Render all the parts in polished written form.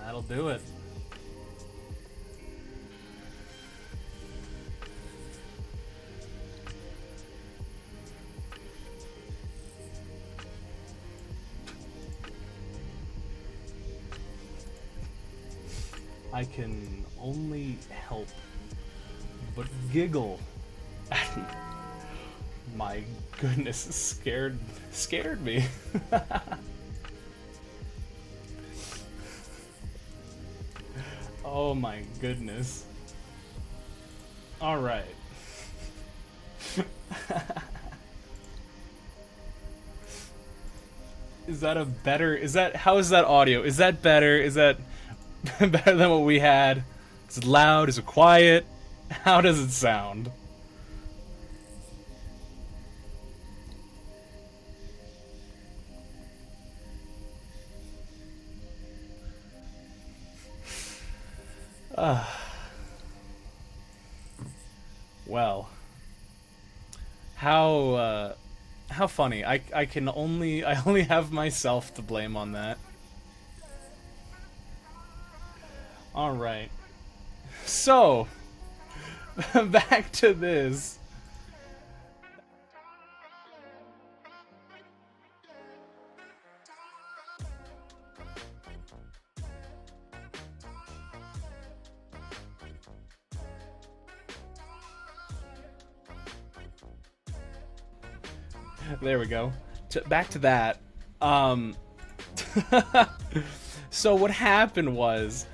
That'll do it. I can only help but giggle. My goodness, scared me. Oh my goodness. All right. Is that a better, how is that audio? Is that better? Is that better than what we had? Is it loud? Is it quiet? How does it sound? Well, how funny. I only have myself to blame on that. All right. So, back to this. There we go. Back to that. So what happened was,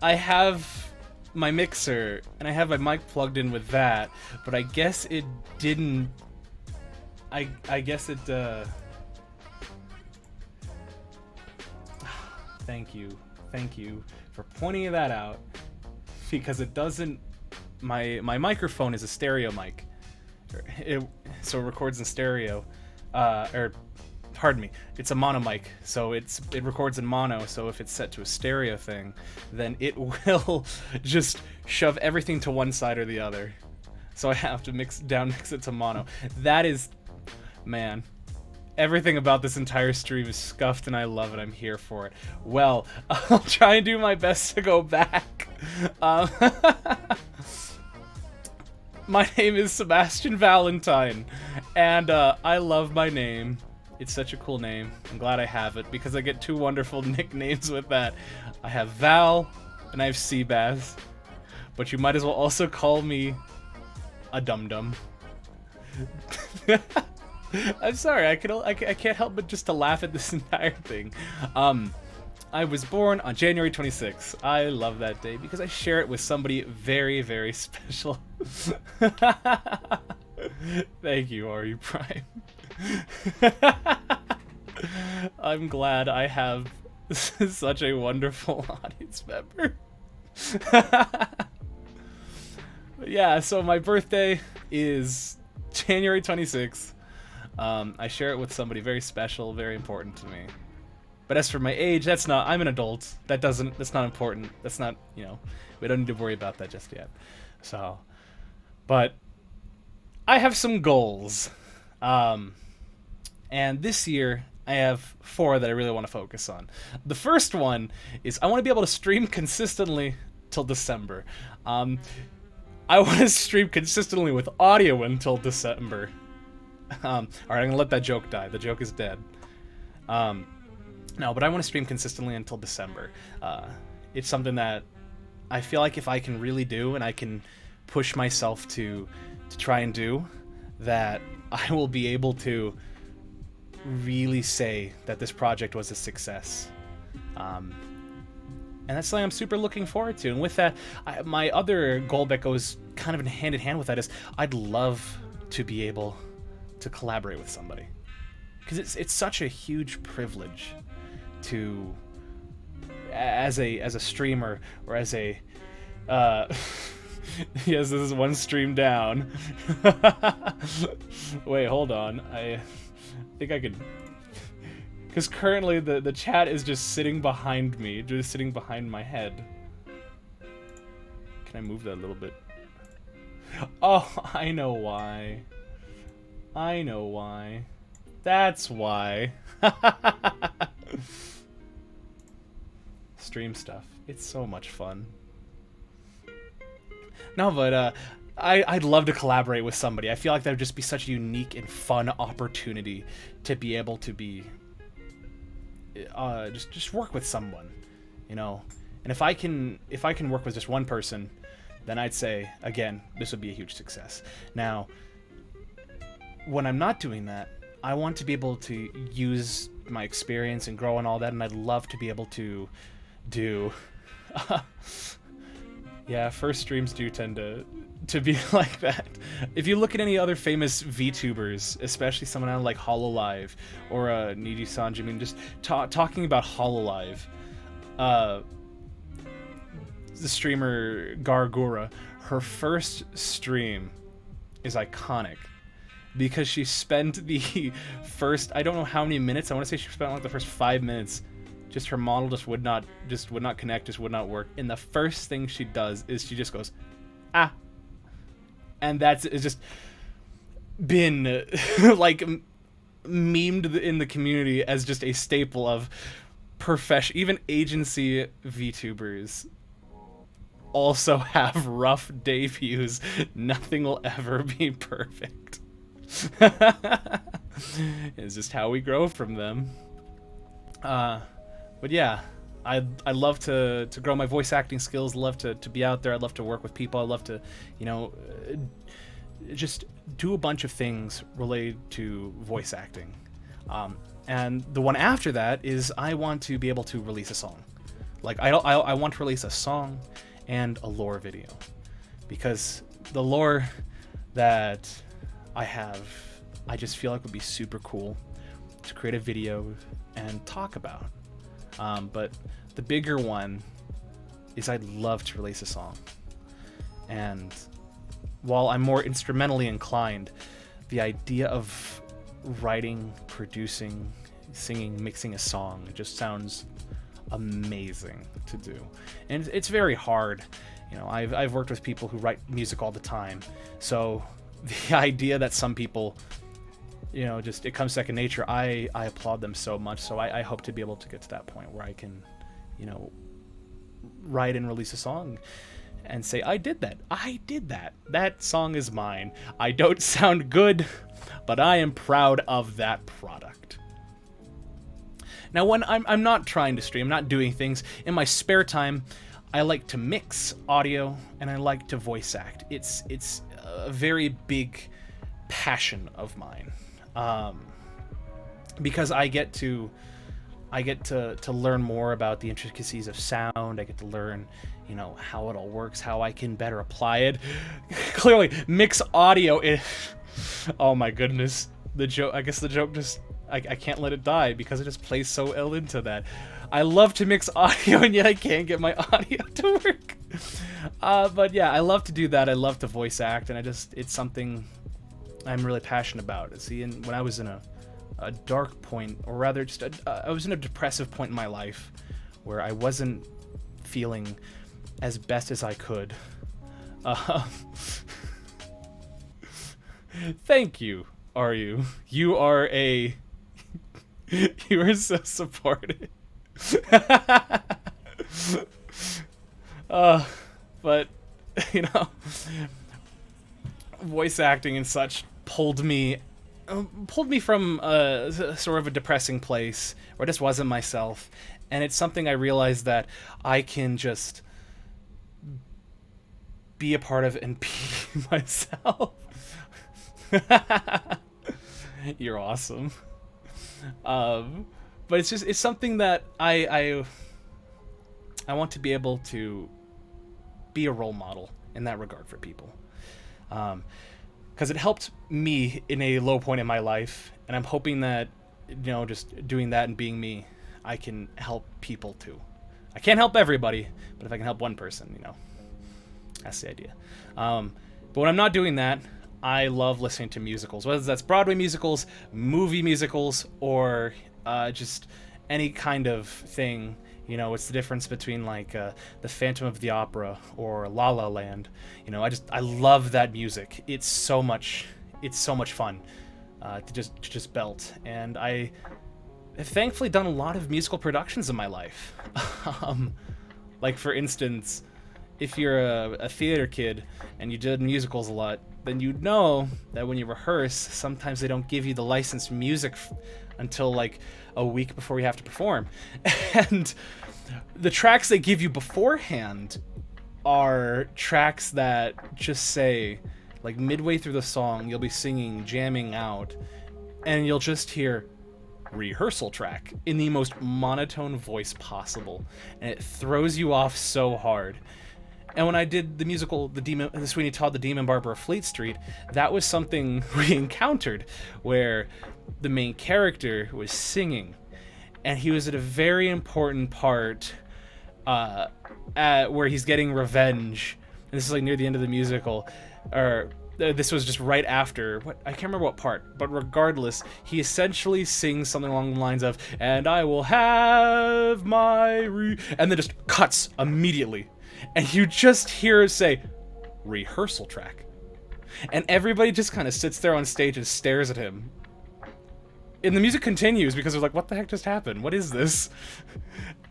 I have my mixer, and I have my mic plugged in with that, but I guess it didn't... I guess it, Thank you for pointing that out, because it doesn't... My microphone is a stereo mic. So it records in stereo, pardon me, it's a mono mic, so it records in mono, so if it's set to a stereo thing, then it will just shove everything to one side or the other. So I have to mix it to mono. That is, man, everything about this entire stream is scuffed and I love it, I'm here for it. Well, I'll try and do my best to go back. My name is Sebastian Valentine, and I love my name. It's such a cool name. I'm glad I have it, because I get two wonderful nicknames with that. I have Val, and I have Seabass. but you might as well also call me a dum-dum. I'm sorry, I can't help but just to laugh at this entire thing. I was born on January 26th. I love that day because I share it with somebody very, very special. Thank you, RE Prime. I'm glad I have such a wonderful audience member. Yeah, so my birthday is January 26th. I share it with somebody very special, very important to me. But as for my age, that's not, I'm an adult. That's not important. That's not, you know, we don't need to worry about that just yet. So, but I have some goals. And this year, I have 4 that I really want to focus on. The first one is I want to be able to stream consistently till December. I want to stream consistently with audio until December. Alright, I'm gonna let that joke die. The joke is dead. No, but I want to stream consistently until December. It's something that I feel like if I can really do, and I can push myself to try and do, that I will be able to really say that this project was a success. And that's something I'm super looking forward to. And with that, my other goal that goes kind of hand in hand with that is I'd love to be able to collaborate with somebody. Because it's such a huge privilege to, as a streamer, or as a yes, this is one stream down. Wait, hold on. I think I could, because currently the chat is just sitting behind me, just sitting behind my head. Can I move that a little bit? Oh, I know why. I know why. That's why. Stream stuff. It's so much fun. No, but I'd love to collaborate with somebody. I feel like that would just be such a unique and fun opportunity to be able to be just work with someone, you know. And if I can work with just one person, then I'd say again this would be a huge success. Now, when I'm not doing that, I want to be able to use my experience and grow and all that, and I'd love to be able to do yeah, first streams do tend to be like that. If you look at any other famous VTubers, especially someone out like Hololive or Niji Sanji, I mean, just talking about Hololive, the streamer Gargura, her first stream is iconic because she spent the first, I don't know how many minutes, I want to say she spent like the first 5 minutes, just her model just would not connect, just would not work. And the first thing she does is she just goes, ah. And it's just been like memed in the community as just a staple of even agency VTubers also have rough debuts. Nothing will ever be perfect. It's just how we grow from them. But yeah, I'd love to grow my voice acting skills, love to be out there, I'd love to work with people, I'd love to, you know, just do a bunch of things related to voice acting. And the one after that is I want to be able to release a song. Like, I want to release a song and a lore video. Because the lore that I have, I just feel like would be super cool to create a video and talk about. But the bigger one is I'd love to release a song. And while I'm more instrumentally inclined, the idea of writing, producing, singing, mixing a song, it just sounds amazing to do. And it's very hard. You know, I've worked with people who write music all the time. So the idea that some people, you know, just it comes second nature, I applaud them so much. So I hope to be able to get to that point where I can, you know, write and release a song and say, I did that. That song is mine. I don't sound good, but I am proud of that product. Now, when I'm not trying to stream, I'm not doing things in my spare time, I like to mix audio and I like to voice act. It's a very big passion of mine, because I get to learn more about the intricacies of sound. I get to learn, how it all works, how I can better apply it. Clearly, mix audio. Oh my goodness, the joke. I guess the joke just I can't let it die because it just plays so ill into that. I love to mix audio, and yet I can't get my audio to work. But yeah, I love to do that. I love to voice act, and it's something I'm really passionate about. See, when I was in a dark point, or rather just I was in a depressive point in my life where I wasn't feeling as best as I could. Thank you, you? You are you are so supportive. But voice acting and such pulled me from sort of a depressing place where I just wasn't myself, and it's something I realized that I can just be a part of and be myself. You're awesome. But it's something that I want to be able to be a role model in that regard for people. Because it helped me in a low point in my life, and I'm hoping that, just doing that and being me, I can help people too. I can't help everybody, but if I can help one person, that's the idea. But when I'm not doing that, I love listening to musicals, whether that's Broadway musicals, movie musicals, or just any kind of thing. It's the difference between like the Phantom of the Opera or La La Land. I love that music. It's so much fun to just belt. And I have thankfully done a lot of musical productions in my life. Like for instance, if you're a theater kid and you did musicals a lot, then you'd know that when you rehearse, sometimes they don't give you the licensed music until like a week before you have to perform. And the tracks they give you beforehand are tracks that just say, like midway through the song, you'll be singing, jamming out, and you'll just hear rehearsal track in the most monotone voice possible. And it throws you off so hard. And when I did the musical, the Sweeney Todd, the Demon Barber of Fleet Street, that was something we encountered where the main character was singing, and he was at a very important part where he's getting revenge. And this is like near the end of the musical, or this was just right after. I can't remember what part, but regardless, he essentially sings something along the lines of, "And I will have my and then just cuts immediately. And you just hear it say, rehearsal track. And everybody just kind of sits there on stage and stares at him. And the music continues because they're like, what the heck just happened? What is this?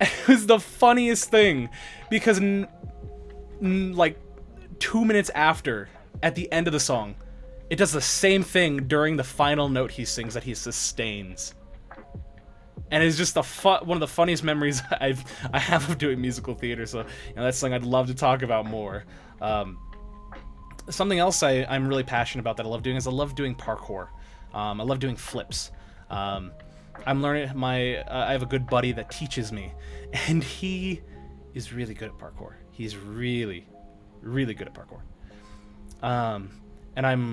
It was the funniest thing. Because like 2 minutes after, at the end of the song, it does the same thing during the final note he sings that he sustains. And it's just one of the funniest memories I have of doing musical theater. So that's something I'd love to talk about more. Something else I'm really passionate about that I love doing is I love doing parkour. I love doing flips. I'm learning. I have a good buddy that teaches me, and he is really good at parkour. He's really, really good at parkour. And I've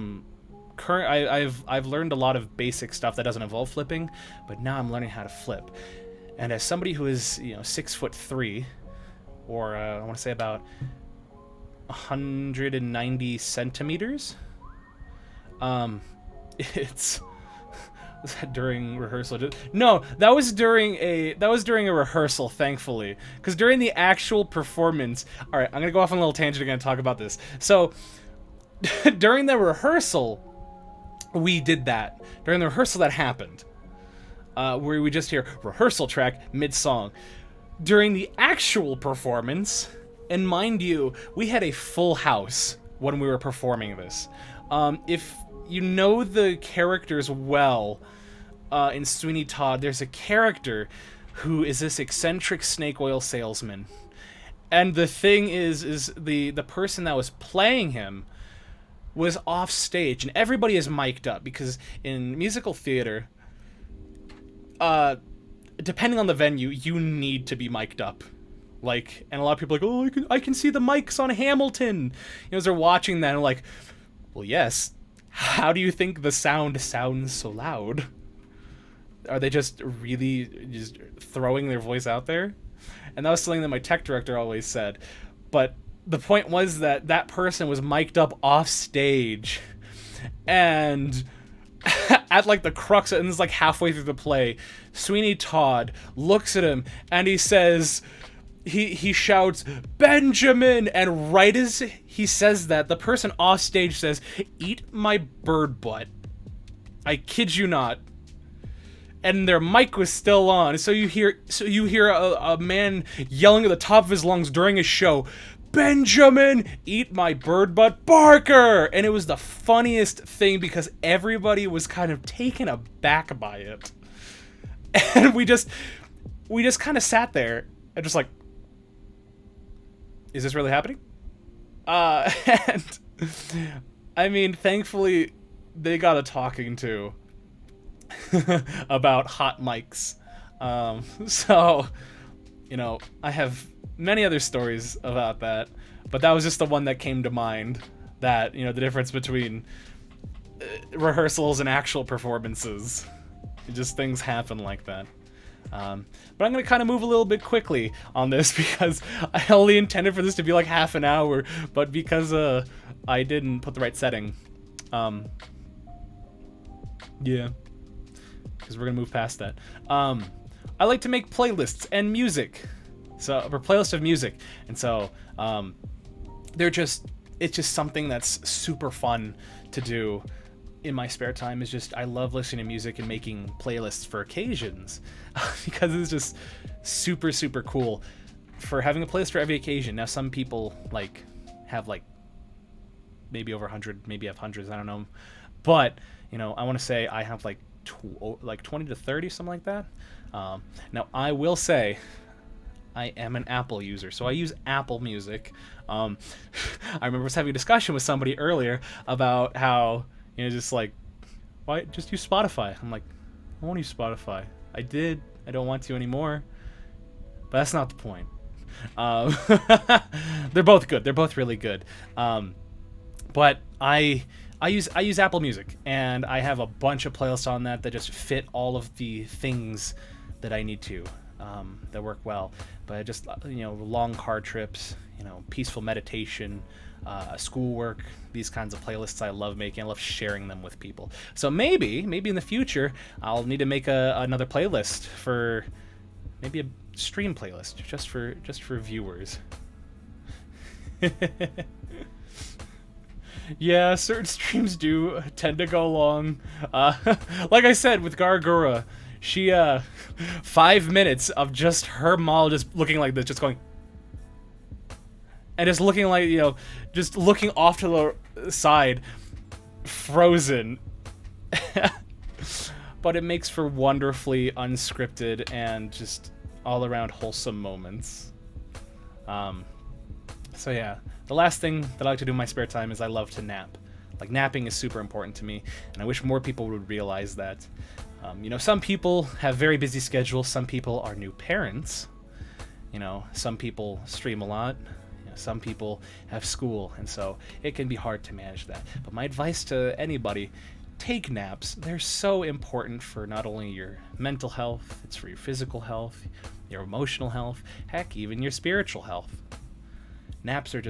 learned a lot of basic stuff that doesn't involve flipping, but now I'm learning how to flip. And as somebody who is 6'3", or I want to say about 190 centimeters, it's was that during rehearsal? No, that was during a rehearsal, thankfully, because during the actual performance. All right, I'm gonna go off on a little tangent again and talk about this. So during the rehearsal, we did that. During the rehearsal, that happened. Where we just hear rehearsal track mid-song. During the actual performance, and mind you, we had a full house when we were performing this. If you know the characters well, in Sweeney Todd, there's a character who is this eccentric snake oil salesman. And the thing is the person that was playing him was off stage, and everybody is mic'd up because in musical theater, depending on the venue, you need to be mic'd up. Like, and a lot of people are like, oh, I can see the mics on Hamilton. You know, as they're watching that, and like, well, yes. How do you think the sound sounds so loud? Are they just really just throwing their voice out there? And that was something that my tech director always said. But the point was that that person was mic'd up off stage, and at like the crux, and it's like halfway through the play, Sweeney Todd looks at him and he says, he shouts, "Benjamin!" And right as he says that, the person off stage says, "Eat my bird butt." I kid you not. And their mic was still on, so you hear a man yelling at the top of his lungs during a show, "Benjamin, eat my bird butt, Barker!" And it was the funniest thing because everybody was kind of taken aback by it. And we just kind of sat there and just like, is this really happening? And I mean, thankfully they got a talking to about hot mics. So, you know, I have many other stories about that, but that was just the one that came to mind, that, you know, the difference between rehearsals and actual performances. Just things happen like that. But I'm going to kind of move a little bit quickly on this because I only intended for this to be like half an hour, but because I didn't put the right setting. Yeah. Because we're going to move past that. I like to make playlists and music. So, or playlists of music. And so, it's just something that's super fun to do in my spare time. Is just, I love listening to music and making playlists for occasions because it's just super, super cool for having a playlist for every occasion. Now, some people like have like maybe over 100, maybe have hundreds, I don't know. But, you know, I want to say I have like 20 to 30, something like that. Now, I will say I am an Apple user, so I use Apple Music. I remember I was having a discussion with somebody earlier about how, you know, just like, why just use Spotify? I'm like, I won't use Spotify. I did. I don't want to anymore. But that's not the point. They're both good. They're both really good. But I use Apple Music, and I have a bunch of playlists on that just fit all of the things that I need to, that work well. But just, you know, long car trips, you know, peaceful meditation, schoolwork, these kinds of playlists I love making. I love sharing them with people. So maybe in the future I'll need to make another playlist for, maybe a stream playlist just for viewers. Yeah, certain streams do tend to go long. Like I said with Gargura, she 5 minutes of just her mall just looking like this, just going, and just looking like, you know, just looking off to the side, frozen. But it makes for wonderfully unscripted and just all around wholesome moments. So yeah, the last thing that I like to do in my spare time is I love to nap. Like, napping is super important to me, and I wish more people would realize that. You know, some people have very busy schedules. Some people are new parents. You know, some people stream a lot. You know, some people have school, and so it can be hard to manage that. But my advice to anybody, take naps. They're so important for not only your mental health, it's for your physical health, your emotional health, heck, even your spiritual health. Naps are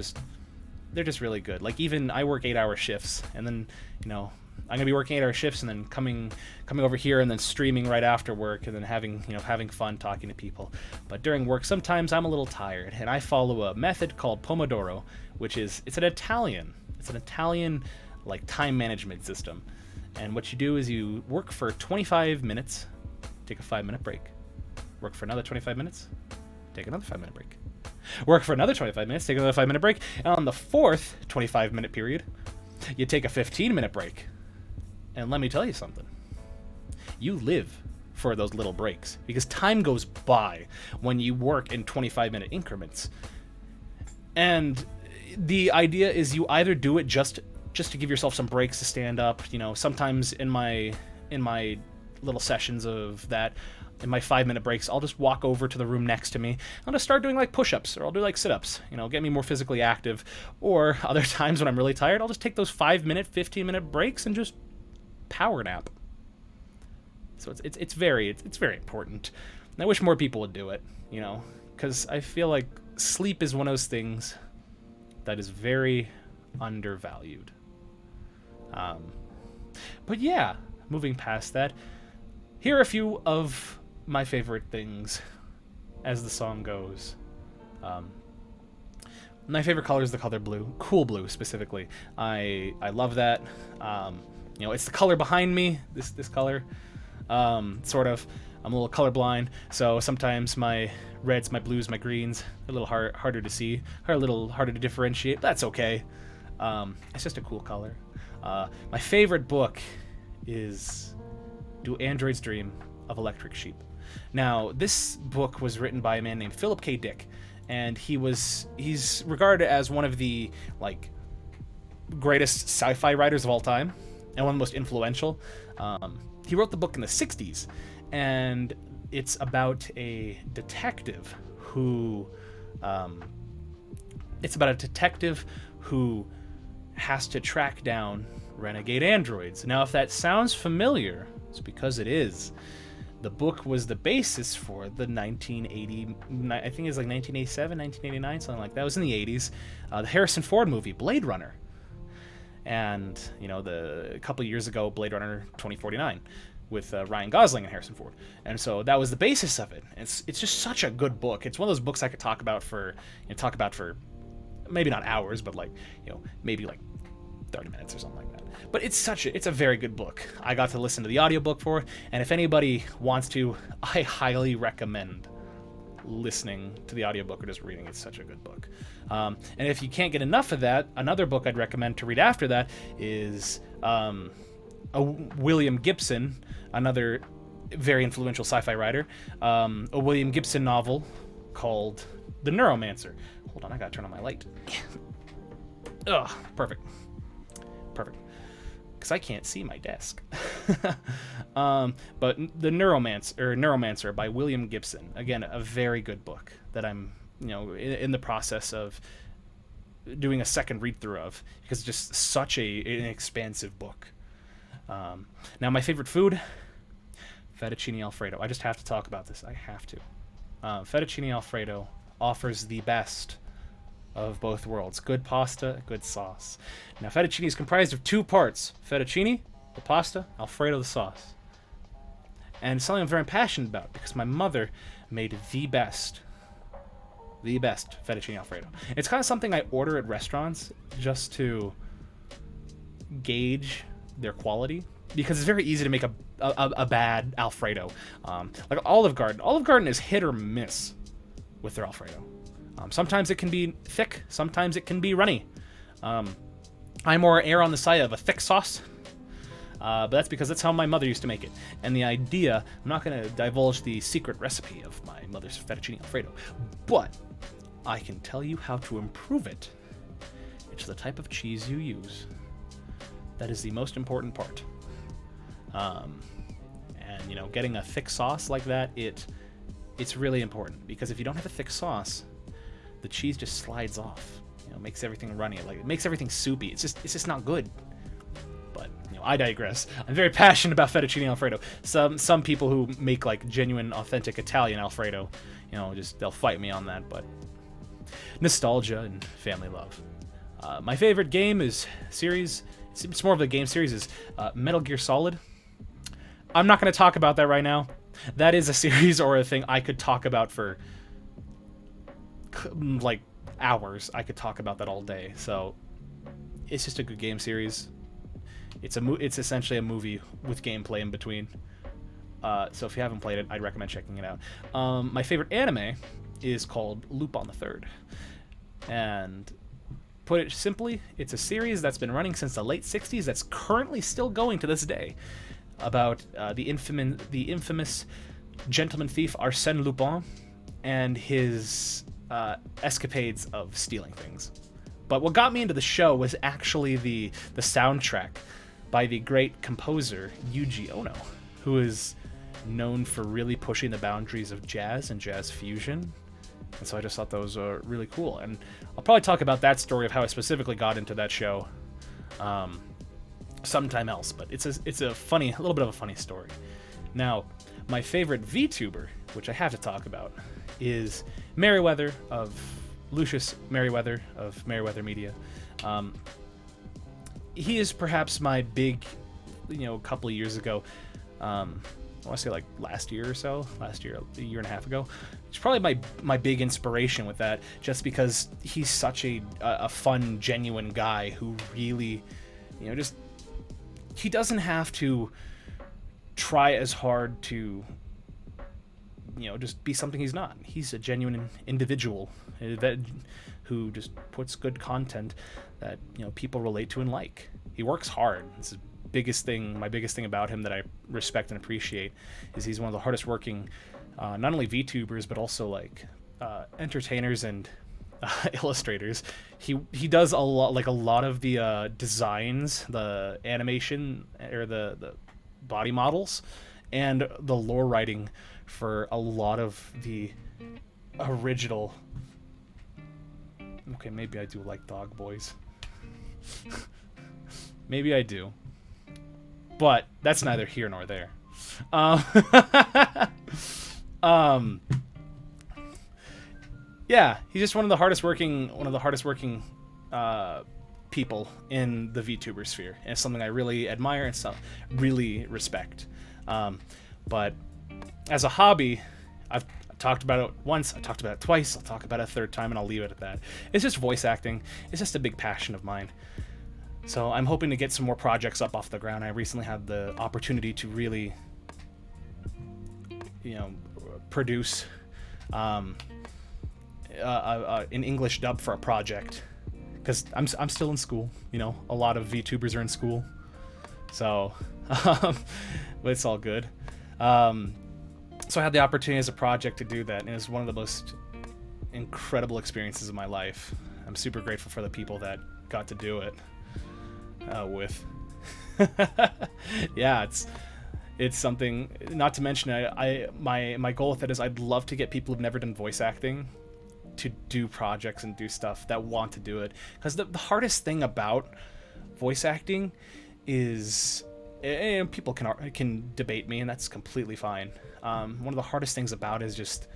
they're just really good. Like, even I work 8-hour shifts, and then, you know, I'm gonna be working 8-hour shifts and then coming over here and then streaming right after work and then having fun talking to people. But during work, sometimes I'm a little tired, and I follow a method called Pomodoro, which is, it's an Italian like time management system. And what you do is you work for 25 minutes, take a 5-minute break. Work for another 25 minutes, take another 5-minute break. Work for another 25 minutes, take another 5-minute break. And on the fourth 25-minute period, you take a 15-minute break. And let me tell you something. You live for those little breaks, because time goes by when you work in 25-minute increments. And the idea is you either do it just to give yourself some breaks to stand up. You know, sometimes in my little sessions of that, in my 5-minute breaks, I'll just walk over to the room next to me. I'll just start doing like push-ups, or I'll do like sit-ups, you know, get me more physically active. Or other times when I'm really tired, I'll just take those 5-minute, 15-minute breaks and just power nap. So it's very important. And I wish more people would do it, you know, because I feel like sleep is one of those things that is very undervalued. But yeah, moving past that, here are a few of my favorite things as the song goes. My favorite color is the color blue, cool blue specifically. I love that. You know, it's the color behind me, this color. Sort of. I'm a little colorblind, so sometimes my reds, my blues, my greens, a little harder to see, are a little harder to differentiate. That's okay. It's just a cool color. My favorite book is Do Androids Dream of Electric Sheep? Now, this book was written by a man named Philip K. Dick, and he's regarded as one of the like greatest sci-fi writers of all time, and one of the most influential. He wrote the book in the 60s, and it's about a detective who has to track down renegade androids. Now, if that sounds familiar, it's because it is. The book was the basis for the 1980, I think it was like 1987, 1989, something like that. It was in the 80s. The Harrison Ford movie, Blade Runner. And, you know, a couple of years ago, Blade Runner 2049 with Ryan Gosling and Harrison Ford. And so that was the basis of it. It's just such a good book. It's one of those books I could talk about for maybe not hours, but like, you know, maybe like 30 minutes or something like that. But it's a very good book. I got to listen to the audiobook for it, and if anybody wants to, I highly recommend listening to the audiobook or just reading. It's such a good book. And if you can't get enough of that, another book I'd recommend to read after that is a William Gibson, another very influential sci-fi writer, a William Gibson novel called The Neuromancer. Hold on, I gotta turn on my light. Ugh, perfect. Because I can't see my desk. But The Neuromancer by William Gibson. Again, a very good book that I'm, you know, in the process of doing a second read-through of, because it's just such an expansive book. Now, my favorite food, fettuccine alfredo. I just have to talk about this. I have to. Fettuccine alfredo offers the best of both worlds. Good pasta, good sauce. Now, fettuccine is comprised of 2 parts. Fettuccine, the pasta, Alfredo, the sauce. And it's something I'm very passionate about, because my mother made the best fettuccine Alfredo. It's kind of something I order at restaurants just to gauge their quality, because it's very easy to make a bad Alfredo. Like Olive Garden. Olive Garden is hit or miss with their Alfredo. Sometimes it can be thick, sometimes it can be runny. I more err on the side of a thick sauce, but that's because that's how my mother used to make it. And the idea, I'm not going to divulge the secret recipe of my mother's fettuccine alfredo, but I can tell you how to improve it. It's the type of cheese you use. That is the most important part. And, you know, getting a thick sauce like that, it's really important, because if you don't have a thick sauce, the cheese just slides off. You know, makes everything runny. Like, it makes everything soupy. It's just not good. But, you know, I digress. I'm very passionate about fettuccine alfredo. Some people who make like genuine, authentic Italian alfredo, you know, they'll fight me on that. But nostalgia and family love. My favorite game series. It's more of a game series. Is Metal Gear Solid. I'm not going to talk about that right now. That is a series or a thing I could talk about for like hours. I could talk about that all day. So it's just a good game series. It's essentially a movie with gameplay in between. So if you haven't played it, I'd recommend checking it out. My favorite anime is called Lupin the Third, and put it simply, it's a series that's been running since the late 60s that's currently still going to this day, about the infamous gentleman thief Arsène Lupin and his escapades of stealing things. But what got me into the show was actually the soundtrack by the great composer Yuji Ono, who is known for really pushing the boundaries of jazz and jazz fusion. And so I just thought those were really cool. And I'll probably talk about that story of how I specifically got into that show sometime else. But it's a little bit of a funny story. Now, my favorite VTuber, which I have to talk about, is Merriweather of Lucius Merriweather of Merriweather Media. He is perhaps my big, a couple of years ago, I want to say like last year, a year and a half ago. He's probably my big inspiration with that, just because he's such a fun, genuine guy who really, he doesn't have to try as hard to, just be something he's not. He's a genuine individual who just puts good content that, people relate to and like. He works hard. It's the biggest thing. My biggest thing about him that I respect and appreciate is he's one of the hardest working, not only VTubers, but also like entertainers and illustrators. He does a lot of the designs, the animation, or the body models, and the lore writing for a lot of the original. Okay, maybe I do like Dog Boys. Maybe I do. But that's neither here nor there. Yeah, he's just one of the hardest working people in the VTuber sphere, and it's something I really admire and really respect. But as a hobby, I've talked about it once, I talked about it twice, I'll talk about it a third time, and I'll leave it at that. It's just voice acting. It's just a big passion of mine. So I'm hoping to get some more projects up off the ground. I recently had the opportunity to really, produce an English dub for a project, because I'm still in school. A lot of VTubers are in school, so but it's all good. So I had the opportunity as a project to do that, and it was one of the most incredible experiences of my life. I'm super grateful for the people that got to do it with. Yeah, it's something. Not to mention, my goal with it is I'd love to get people who've never done voice acting to do projects and do stuff that want to do it, because the hardest thing about voice acting is, and people can debate me, and that's completely fine. One of the hardest things about it is just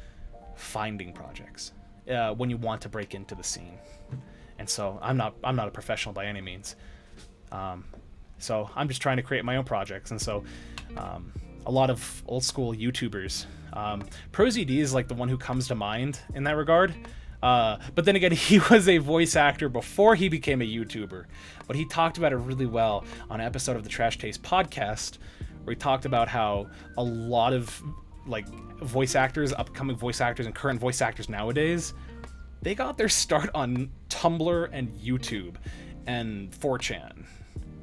finding projects when you want to break into the scene. And so I'm not a professional by any means. So I'm just trying to create my own projects. And so a lot of old school YouTubers, ProZD is like the one who comes to mind in that regard. But then again, he was a voice actor before he became a YouTuber. But he talked about it really well on an episode of the Trash Taste podcast, where he talked about how a lot of like voice actors, upcoming voice actors, and current voice actors nowadays, they got their start on Tumblr and YouTube and 4chan,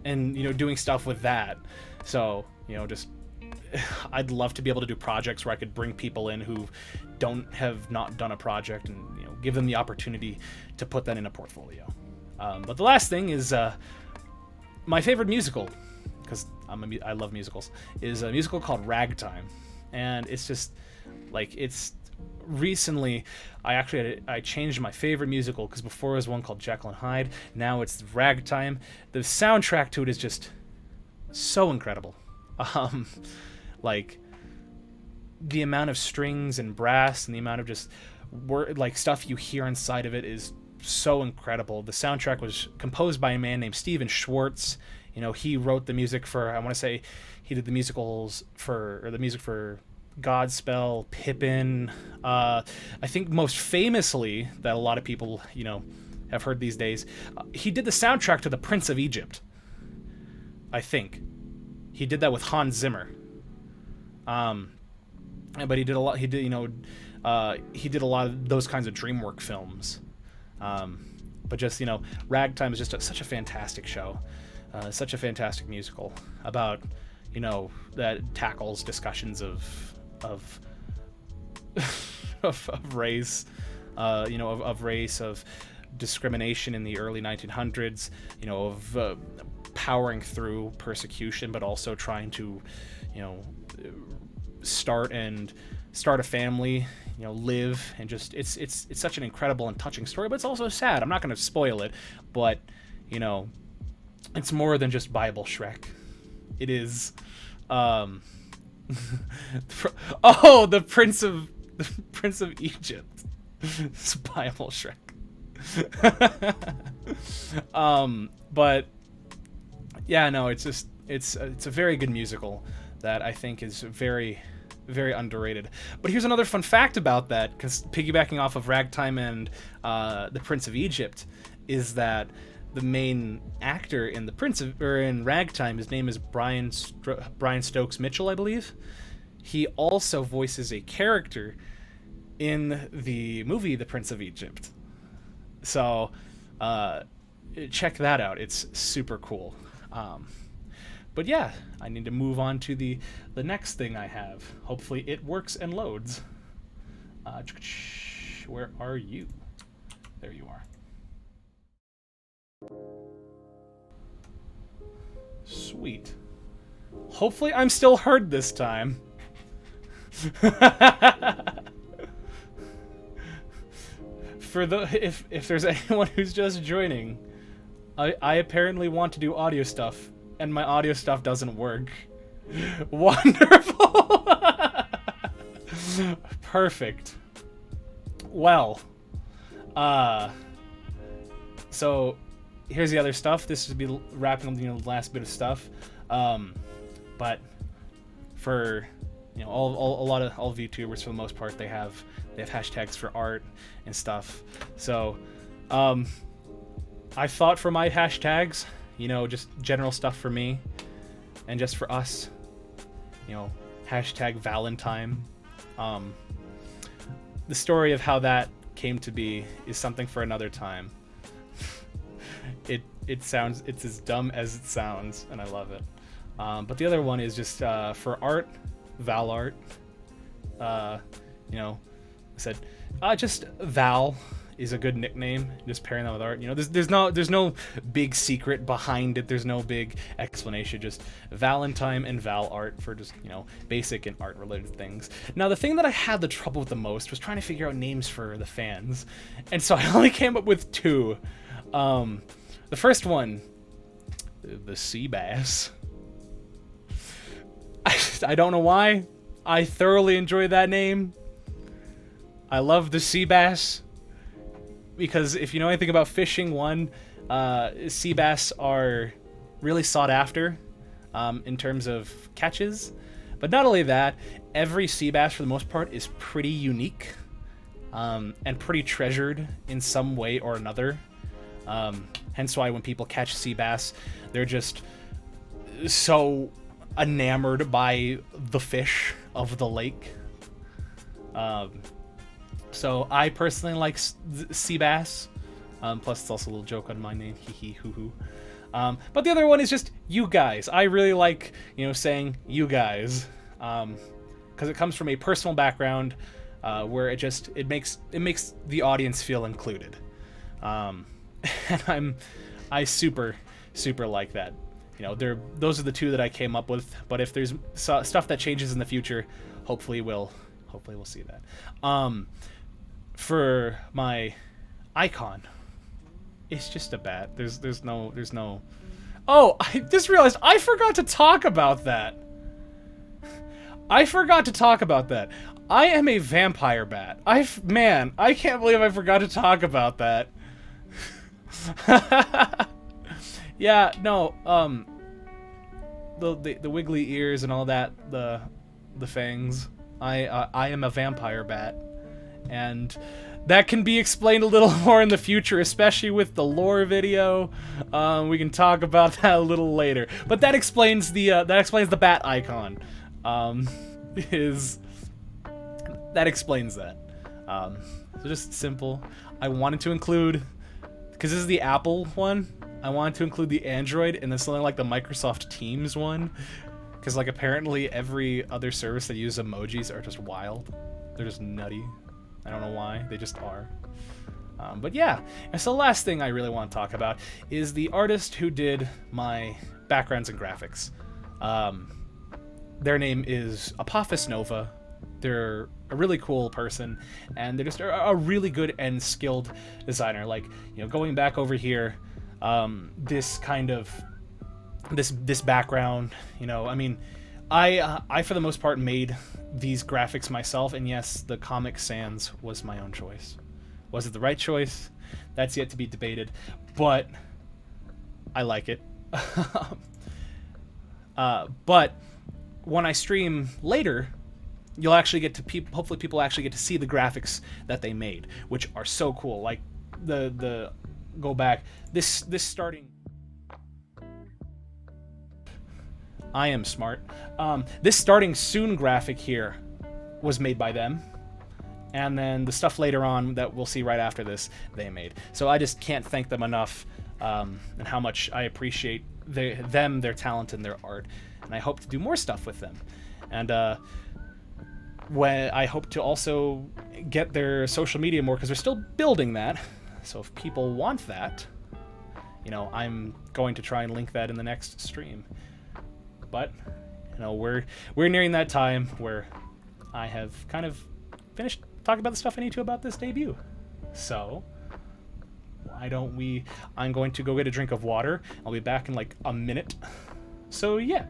and doing stuff with that. So just I'd love to be able to do projects where I could bring people in who have not done a project, and give them the opportunity to put that in a portfolio. But the last thing is my favorite musical, because I love musicals, is a musical called Ragtime. And it's just like, it's recently I changed my favorite musical, because before it was one called Jekyll and Hyde, now it's Ragtime. The soundtrack to it is just so incredible. Like the amount of strings and brass and the amount of just stuff you hear inside of it is so incredible. The soundtrack was composed by a man named Steven Schwartz. He wrote the music for, I want to say he did the music for Godspell, Pippin. I think most famously, that a lot of people, have heard these days, he did the soundtrack to The Prince of Egypt. I think he did that with Hans Zimmer. But he did a lot. He did a lot of those kinds of DreamWorks films. But just Ragtime is just such a fantastic show, such a fantastic musical about that tackles discussions of of race, of race, of discrimination in the early 1900s, of powering through persecution, but also trying to, start a family, live, and just it's such an incredible and touching story, but it's also sad. I'm not going to spoil it, but it's more than just Bible Shrek. It is the Prince of Egypt. It's Bible Shrek. But yeah, no, it's a very good musical that I think is very, very underrated. But here's another fun fact about that, because piggybacking off of Ragtime and the Prince of Egypt, is that the main actor in in Ragtime, his name is Brian Stokes Mitchell, I believe. He also voices a character in the movie The Prince of Egypt. So check that out. It's super cool. But yeah, I need to move on to the next thing I have. Hopefully it works and loads. Where are you? There you are. Sweet. Hopefully I'm still heard this time. If there's anyone who's just joining, I apparently want to do audio stuff, and my audio stuff doesn't work. Wonderful. Perfect. Well, so here's the other stuff. This would be wrapping up the last bit of stuff, but for all VTubers, for the most part, they have hashtags for art and stuff. So I thought for my hashtags, just general stuff for me and just for us, hashtag Valentine. The story of how that came to be is something for another time. It's as dumb as it sounds, and I love it. But the other one is just for art, Val art. I said just Val is a good nickname. Just pairing that with art. There's no big secret behind it. There's no big explanation. Just Valentine and Val art for just basic and art related things. Now the thing that I had the trouble with the most was trying to figure out names for the fans, and so I only came up with two. The first one, the Sea Bass. I don't know why. I thoroughly enjoy that name. I love the sea bass because if you know anything about fishing, sea bass are really sought after in terms of catches. But not only that, every sea bass for the most part is pretty unique and pretty treasured in some way or another. Hence why when people catch sea bass, they're just so enamored by the fish of the lake. So I personally like sea bass. Plus it's also a little joke on my name, hee hee hoo hoo. But the other one is just you guys. I really like saying you guys because it comes from a personal background where it makes the audience feel included. And I super like that. Those are the two that I came up with. But if there's stuff that changes in the future, hopefully we'll see that. For my icon, it's just a bat. There's no. Oh, I just realized I forgot to talk about that. I am a vampire bat. I can't believe I forgot to talk about that. Yeah, no, the wiggly ears and all that, the fangs. I am a vampire bat, and that can be explained a little more in the future, especially with the lore video. We can talk about that a little later, but that explains the bat icon. That explains that. So just simple. I wanted to include, because this is the Apple one, I wanted to include the Android and then something like the Microsoft Teams one, because apparently every other service that uses emojis are just wild. They're just nutty. I don't know why, they just are. But yeah, and so the last thing I really want to talk about is the artist who did my backgrounds and graphics. Their name is Apophis Nova. They're a really cool person, and they're just a really good and skilled designer. Like, you know, going back over here, this kind of this background, you know, I mean, I for the most part made these graphics myself, and yes, the Comic Sans was my own choice. Was it the right choice? That's yet to be debated, but I like it. But when I stream later, you'll actually get to hopefully people actually get to see the graphics that they made, which are so cool. Like the go back this starting. I am smart. This starting soon graphic here was made by them. And then the stuff later on that we'll see right after this, they made. So I just can't thank them enough, and how much I appreciate them, their talent, and their art. And I hope to do more stuff with them. And when I hope to also get their social media more, because they're still building that. So if people want that, you know, I'm going to try and link that in the next stream. But you know, we're nearing that time where I have kind of finished talking about the stuff I need to about this debut. So why don't we? I'm going to go get a drink of water. I'll be back in like a minute. So yeah.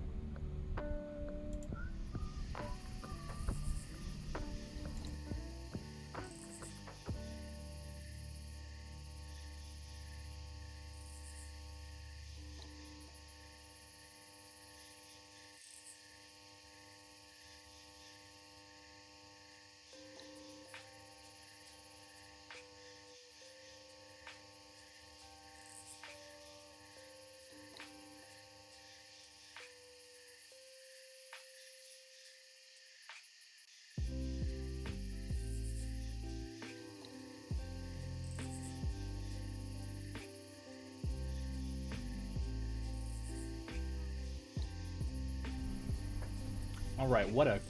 All right, what a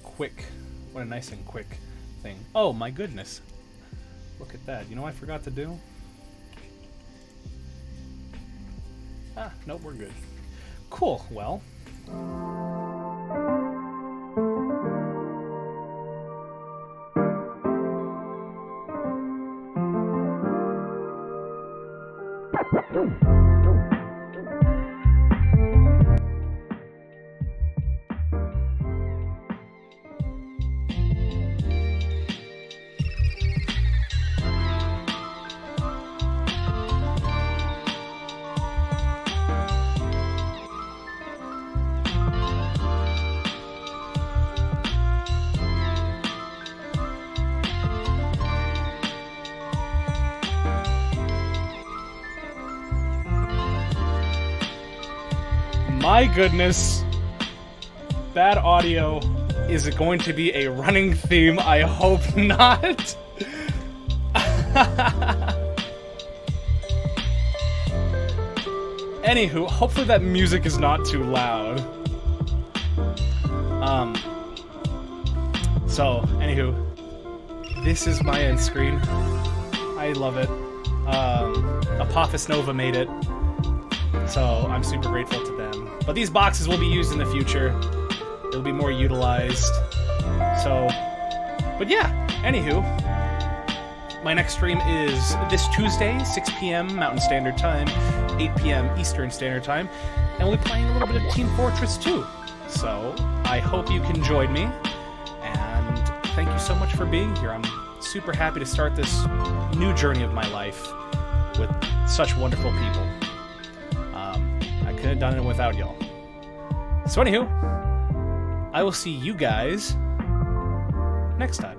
nice and quick thing. Oh my goodness. Look at that. You know what I forgot to do? Nope, we're good. Cool, well. My goodness. Bad audio. Is it going to be a running theme? I hope not. Anywho, hopefully that music is not too loud. So, anywho, this is my end screen. I love it. Apophis Nova made it. So I'm super grateful to them. But these boxes will be used in the future. They'll be more utilized. So, but yeah, anywho, my next stream is this Tuesday, 6 p.m. Mountain Standard Time, 8 p.m. Eastern Standard Time, and we'll be playing a little bit of Team Fortress 2. So I hope you can join me, and thank you so much for being here. I'm super happy to start this new journey of my life with such wonderful people. I couldn't have done it without y'all. So anywho, I will see you guys next time.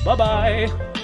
Bye-bye!